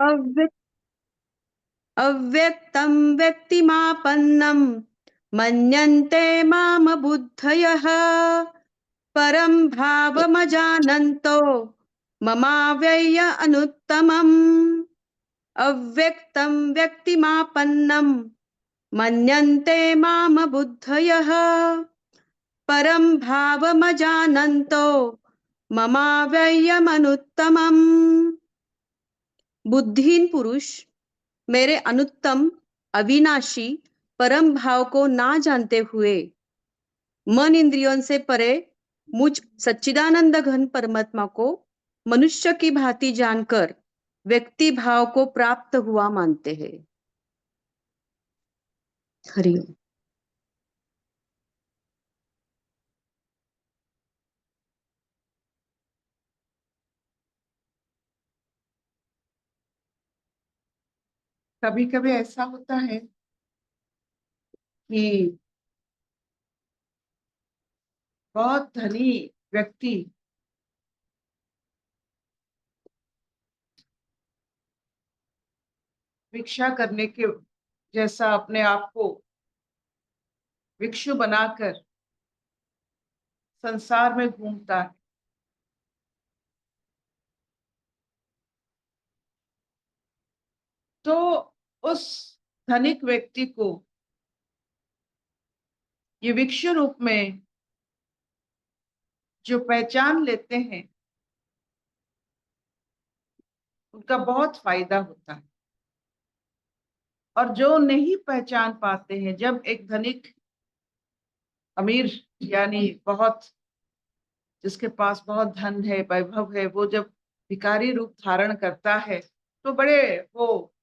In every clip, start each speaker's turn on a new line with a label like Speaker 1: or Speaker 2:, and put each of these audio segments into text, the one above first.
Speaker 1: अव्यक् अव्यक्तं व्यक्तिमापन्नं मन्यन्ते माम बुद्धयः परं भावमजानन्तो ममाव्यय अनुत्तमम्। अव्यक्तं व्यक्तिमापन्नं मन्यन्ते माम बुद्धयः परं भावमजानन्तो ममाव्ययमनुत्तमम्। बुद्धिहीन पुरुष मेरे अनुत्तम अविनाशी परम भाव को ना जानते हुए मन इंद्रियों से परे मुझ सच्चिदानंद घन परमात्मा को मनुष्य की भांति जानकर व्यक्ति भाव को प्राप्त हुआ मानते हैं। हरिओम।
Speaker 2: कभी कभी ऐसा होता है कि बहुत धनी व्यक्ति भिक्षा करने के जैसा अपने आप को भिक्षु बनाकर संसार में घूमता है। तो उस धनिक व्यक्ति को ये भिक्षु रूप में जो पहचान लेते हैं उनका बहुत फायदा होता है, और जो नहीं पहचान पाते हैं, जब एक धनिक अमीर यानी बहुत जिसके पास बहुत धन है, वैभव है, वो जब भिखारी रूप धारण करता है तो बड़े वो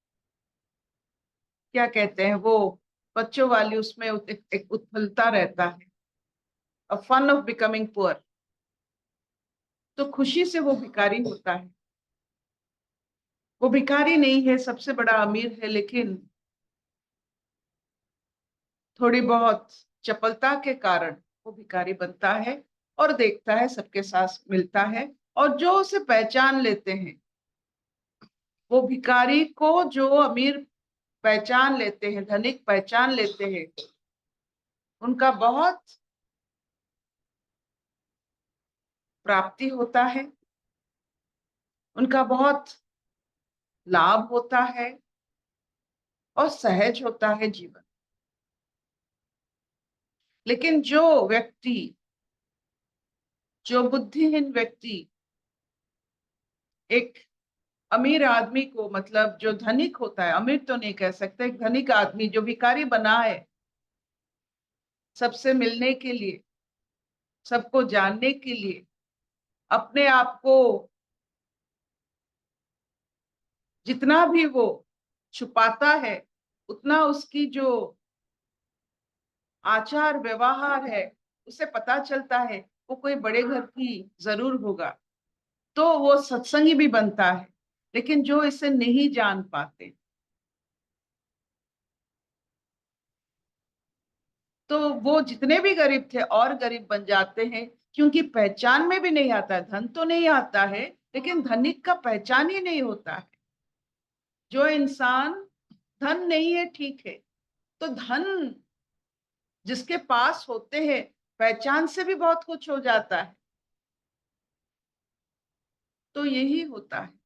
Speaker 2: क्या कहते हैं, वो बच्चों वाली उसमें एक उत्फुल्लता रहता है, a fun of becoming poor. तो खुशी से वो भिखारी होता है। वो भिखारी नहीं है, सबसे बड़ा अमीर है, लेकिन थोड़ी बहुत चपलता के कारण वो भिखारी बनता है और देखता है सबके साथ मिलता है। और जो उसे पहचान लेते हैं, वो भिखारी को जो अमीर पहचान लेते हैं, धनिक पहचान लेते हैं, उनका बहुत प्राप्ति होता है, उनका बहुत लाभ होता है और सहज होता है जीवन। लेकिन जो बुद्धिहीन व्यक्ति एक अमीर आदमी को, मतलब जो धनिक होता है, अमीर तो नहीं कह सकते, एक धनिक आदमी जो भिखारी बना है सबसे मिलने के लिए, सबको जानने के लिए, अपने आप को जितना भी वो छुपाता है, उतना उसकी जो आचार व्यवहार है उसे पता चलता है वो कोई बड़े घर की जरूर होगा, तो वो सत्संगी भी बनता है। लेकिन जो इसे नहीं जान पाते, तो वो जितने भी गरीब थे और गरीब बन जाते हैं, क्योंकि पहचान में भी नहीं आता है। धन तो नहीं आता है, लेकिन धनिक का पहचान ही नहीं होता है। जो इंसान धन नहीं है, ठीक है, तो धन जिसके पास होते हैं, पहचान से भी बहुत कुछ हो जाता है। तो यही होता है।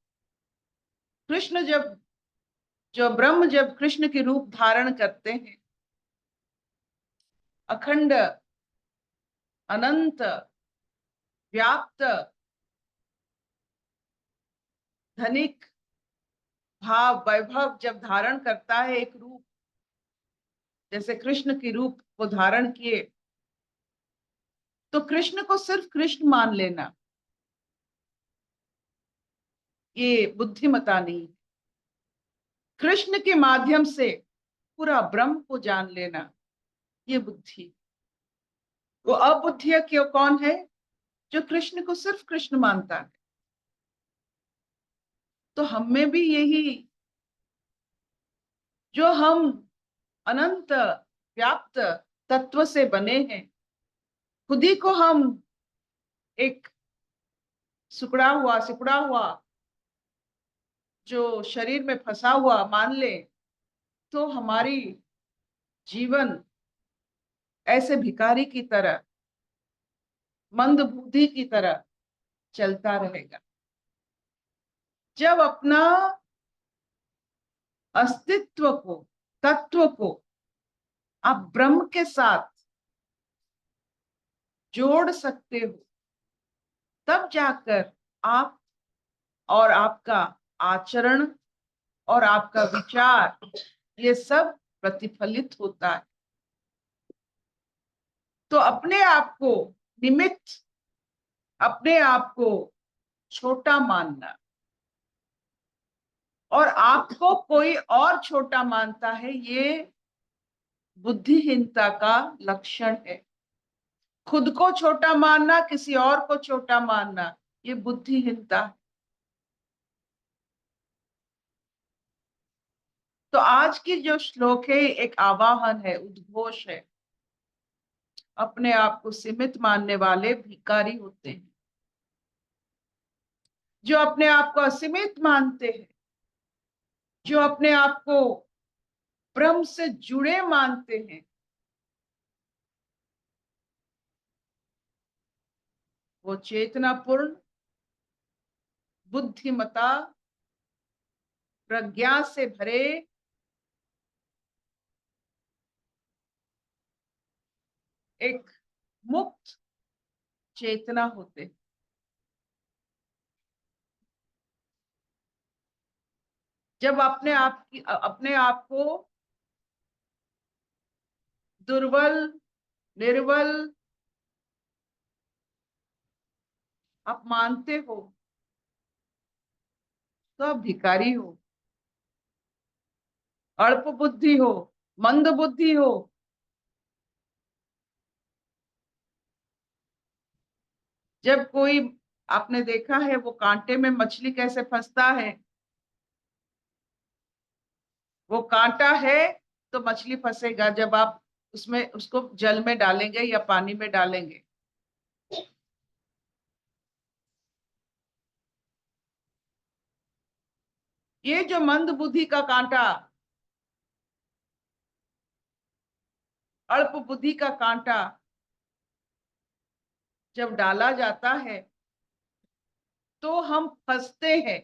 Speaker 2: कृष्ण जब जो ब्रह्म जब कृष्ण के रूप धारण करते हैं, अखंड अनंत व्याप्त धनिक भाव वैभव जब धारण करता है एक रूप, जैसे कृष्ण के रूप को धारण किए, तो कृष्ण को सिर्फ कृष्ण मान लेना ये बुद्धिमता नहीं। कृष्ण के माध्यम से पूरा ब्रह्म को जान लेना ये बुद्धि। वो अबुद्धिय क्यों कौन है? जो कृष्ण को सिर्फ कृष्ण मानता है। तो हम में भी यही, जो हम अनंत व्याप्त तत्व से बने हैं, खुद ही को हम एक सिकुड़ा हुआ जो शरीर में फंसा हुआ मान ले, तो हमारी जीवन ऐसे भिखारी की तरह, मंद बुद्धि की तरह चलता रहेगा। जब अपना अस्तित्व को, तत्व को आप ब्रह्म के साथ जोड़ सकते हो, तब जाकर आप और आपका आचरण और आपका विचार ये सब प्रतिफलित होता है। तो अपने आप को निमित्त, अपने आप को छोटा मानना और आपको कोई और छोटा मानता है, ये बुद्धिहीनता का लक्षण है। खुद को छोटा मानना, किसी और को छोटा मानना, ये बुद्धिहीनता है। तो आज की जो श्लोक है एक आवाहन है, उद्घोष है। अपने आप को सीमित मानने वाले भिखारी होते हैं। जो अपने आप को असीमित मानते हैं, जो अपने आप को ब्रह्म से जुड़े मानते हैं, वो चेतनापूर्ण, बुद्धिमता, प्रज्ञा से भरे एक मुक्त चेतना होते हैं। जब अपने आप को दुर्बल, निर्बल आप मानते हो, तो आप भिखारी हो, अल्प बुद्धि हो, मंद बुद्धि हो। जब कोई, आपने देखा है वो कांटे में मछली कैसे फंसता है, वो कांटा है तो मछली फंसेगा जब आप उसमें उसको जल में डालेंगे या पानी में डालेंगे। ये जो मंद बुद्धि का कांटा, अल्प बुद्धि का कांटा जब डाला जाता है तो हम फंसते हैं।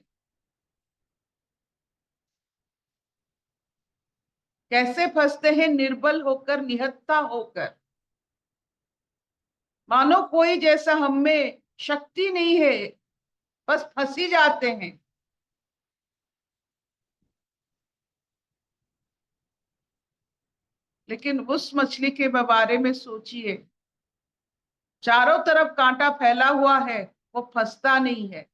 Speaker 2: कैसे फंसते हैं? निर्बल होकर, निहत्था होकर, मानो कोई जैसा हम में शक्ति नहीं है, बस फंसी जाते हैं। लेकिन उस मछली के बारे में सोचिए, चारों तरफ कांटा फैला हुआ है, वो फंसता नहीं है।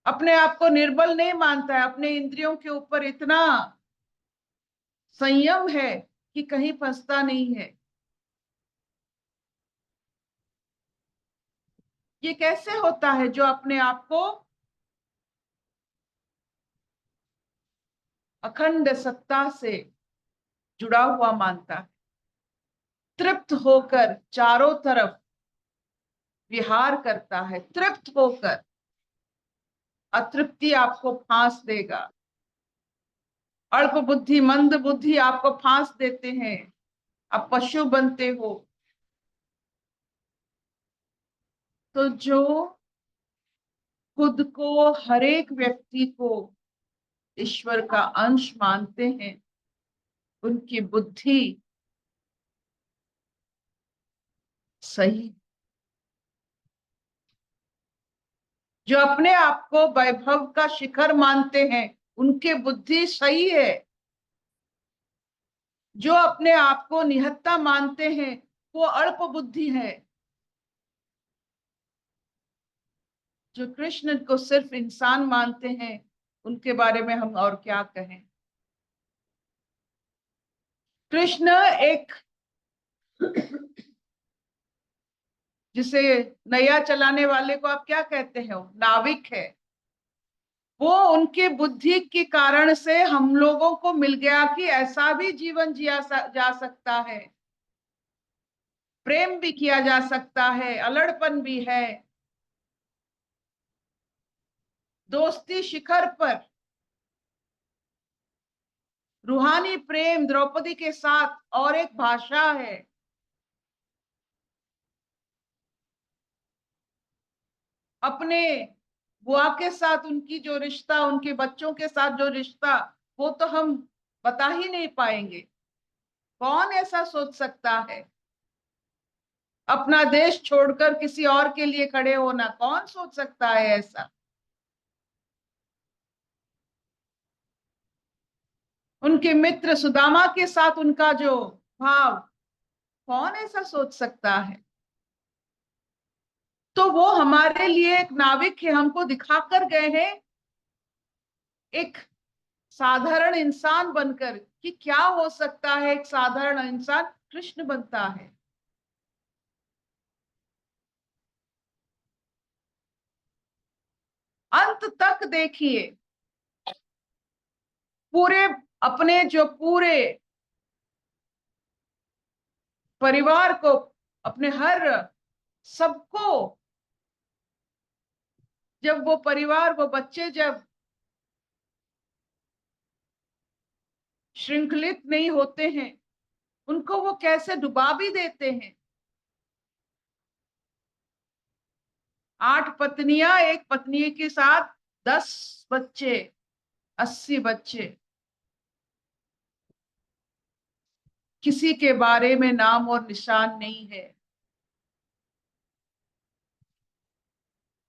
Speaker 2: अपने आप को निर्बल नहीं मानता है, अपने इंद्रियों के ऊपर इतना संयम है कि कहीं फंसता नहीं है। ये कैसे होता है? जो अपने आप को अखंड सत्ता से जुड़ा हुआ मानता है, तृप्त होकर चारों तरफ विहार करता है, तृप्त होकर। अतृप्ति आपको फांस देगा, अल्प बुद्धि, मंद बुद्धि आपको फांस देते हैं, आप पशु बनते हो। तो जो खुद को, हर एक व्यक्ति को ईश्वर का अंश मानते हैं, उनकी बुद्धि सही। जो अपने आप को वैभव का शिखर मानते हैं, उनकी बुद्धि सही है। जो अपने आप को निहत्ता मानते हैं, वो अल्प बुद्धि है। जो कृष्ण को सिर्फ इंसान मानते हैं, उनके बारे में हम और क्या कहें। कृष्ण एक, जिसे नैया चलाने वाले को आप क्या कहते हैं, नाविक है। वो उनके बुद्धि के कारण से हम लोगों को मिल गया कि ऐसा भी जीवन जिया जा सकता है, प्रेम भी किया जा सकता है, अलड़पन भी है। दोस्ती शिखर पर रूहानी प्रेम द्रौपदी के साथ और एक भाषा है। अपने बुआ के साथ उनकी जो रिश्ता, उनके बच्चों के साथ जो रिश्ता, वो तो हम बता ही नहीं पाएंगे। कौन ऐसा सोच सकता है? अपना देश छोड़कर किसी और के लिए खड़े होना, कौन सोच सकता है ऐसा? उनके मित्र सुदामा के साथ उनका जो भाव, कौन ऐसा सोच सकता है? तो वो हमारे लिए एक नाविक है, हमको दिखाकर गए हैं एक साधारण इंसान बनकर कि क्या हो सकता है। एक साधारण इंसान कृष्ण बनता है। अंत तक देखिए, पूरे अपने जो पूरे परिवार को, अपने हर सबको, जब वो परिवार, वो बच्चे जब श्रृंखलित नहीं होते हैं, उनको वो कैसे डुबा भी देते हैं। 8 पत्नियां, एक पत्नी के साथ 10 बच्चे, 80 बच्चे, किसी के बारे में नाम और निशान नहीं है।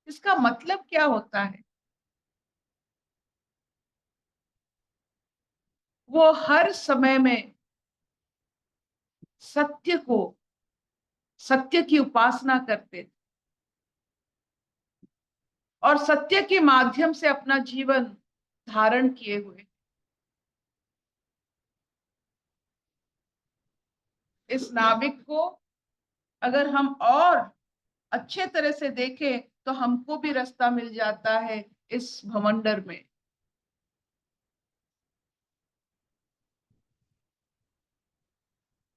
Speaker 2: इसका मतलब क्या होता है? वो हर समय में सत्य को, सत्य की उपासना करते थे और सत्य के माध्यम से अपना जीवन धारण किए हुए। इस नाविक को अगर हम और अच्छे तरह से देखें तो हमको भी रास्ता मिल जाता है इस भवंडर में।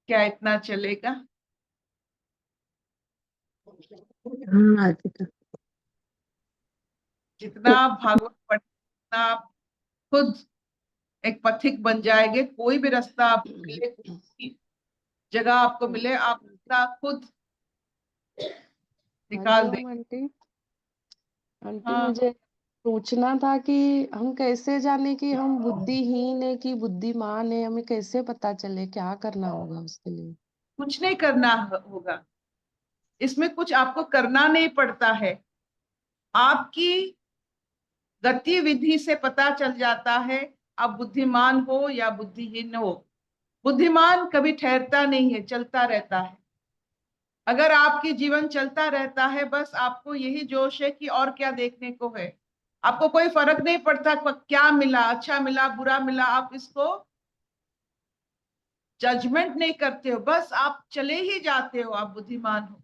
Speaker 2: क्या इतना चलेगा?
Speaker 3: हाँ अर्पिता।
Speaker 2: जितना आप भागवत पढ़ें, उतना आप खुद एक पथिक बन जाएंगे। कोई भी रास्ता आपको मिले, कोई भी जगह आपको मिले, आप रास्ता खुद निकाल दें।
Speaker 3: हरिओम आंटी। आंटी
Speaker 2: हाँ,
Speaker 3: मुझे पूछना था कि हम कैसे जाने कि हम बुद्धिहीन है कि बुद्धिमान है, हमें कैसे पता चले, क्या करना होगा उसके लिए?
Speaker 2: कुछ नहीं करना होगा, इसमें कुछ आपको करना नहीं पड़ता है। आपकी गतिविधि से पता चल जाता है आप बुद्धिमान हो या बुद्धिहीन हो। बुद्धिमान कभी ठहरता नहीं है, चलता रहता है। अगर आपकी जीवन चलता रहता है, बस आपको यही जोश है कि और क्या देखने को है, आपको कोई फर्क नहीं पड़ता क्या मिला, अच्छा मिला बुरा मिला, आप इसको जजमेंट नहीं करते हो, बस आप चले ही जाते हो, आप बुद्धिमान हो।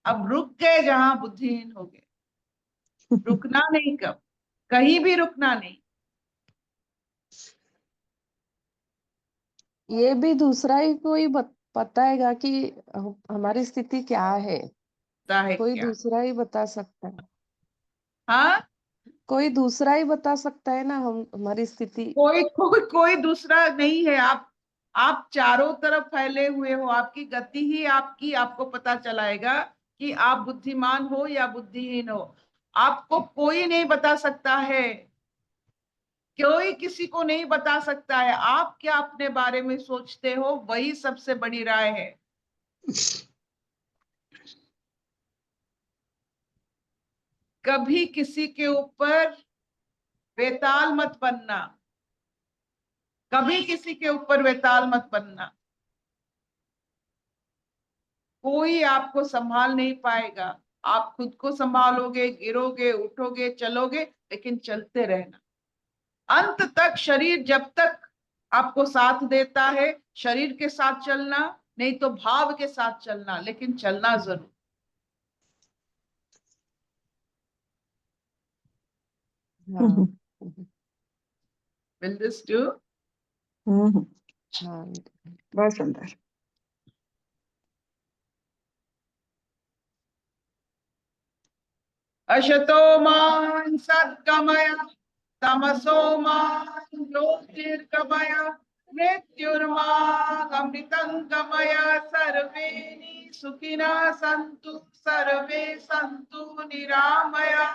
Speaker 2: अब रुक गए जहां बुद्धिहीन हो गए। रुकना नहीं, कब कहीं भी रुकना नहीं।
Speaker 3: ये भी दूसरा ही कोई बताएगा कि हमारी स्थिति क्या है?
Speaker 2: होता है
Speaker 3: कोई
Speaker 2: क्या?
Speaker 3: दूसरा ही बता सकता है।
Speaker 2: हाँ,
Speaker 3: कोई दूसरा ही बता सकता है ना हम हमारी स्थिति।
Speaker 2: कोई दूसरा नहीं है। आप चारों तरफ फैले हुए हो, आपकी गति ही आपकी आपको पता चलाएगा कि आप बुद्धिमान हो या बुद्धिहीन हो। आपको कोई नहीं बता सकता है, कोई किसी को नहीं बता सकता है। आप क्या अपने बारे में सोचते हो, वही सबसे बड़ी राय है। कभी किसी के ऊपर बेताल मत बनना, कभी किसी के ऊपर बेताल मत बनना। कोई आपको संभाल नहीं पाएगा। आप खुद को संभालोगे, गिरोगे, उठोगे, चलोगे, लेकिन चलते रहना अंत तक। शरीर जब तक आपको साथ देता है, शरीर के साथ चलना, नहीं तो भाव के साथ चलना, लेकिन चलना जरूर।
Speaker 3: हाँ
Speaker 2: Will this do?
Speaker 3: हाँ
Speaker 4: बहुत सुंदर।
Speaker 2: अशतो मा सद्गमय तमसो मा ज्योतिर्गमय मृत्युर्मामृतं गमय सर्वे सुखिनः सन्तु सर्वे सन्तु निरामय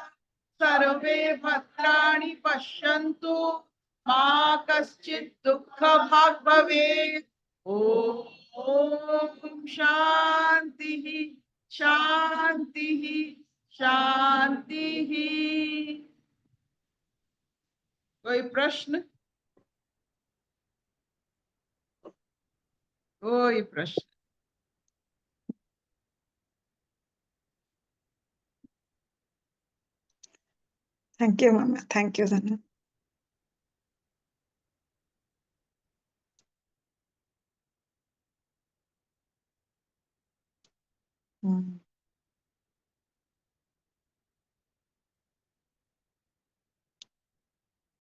Speaker 2: सर्वे भद्राणि पश्यन्तु मा कश्चित् दुःखभाग् भवेत्। ओम शांति शांति शांति। कोई प्रश्न? कोई प्रश्न?
Speaker 4: Thank you ma'am, thank you धन्यवाद। हम्म।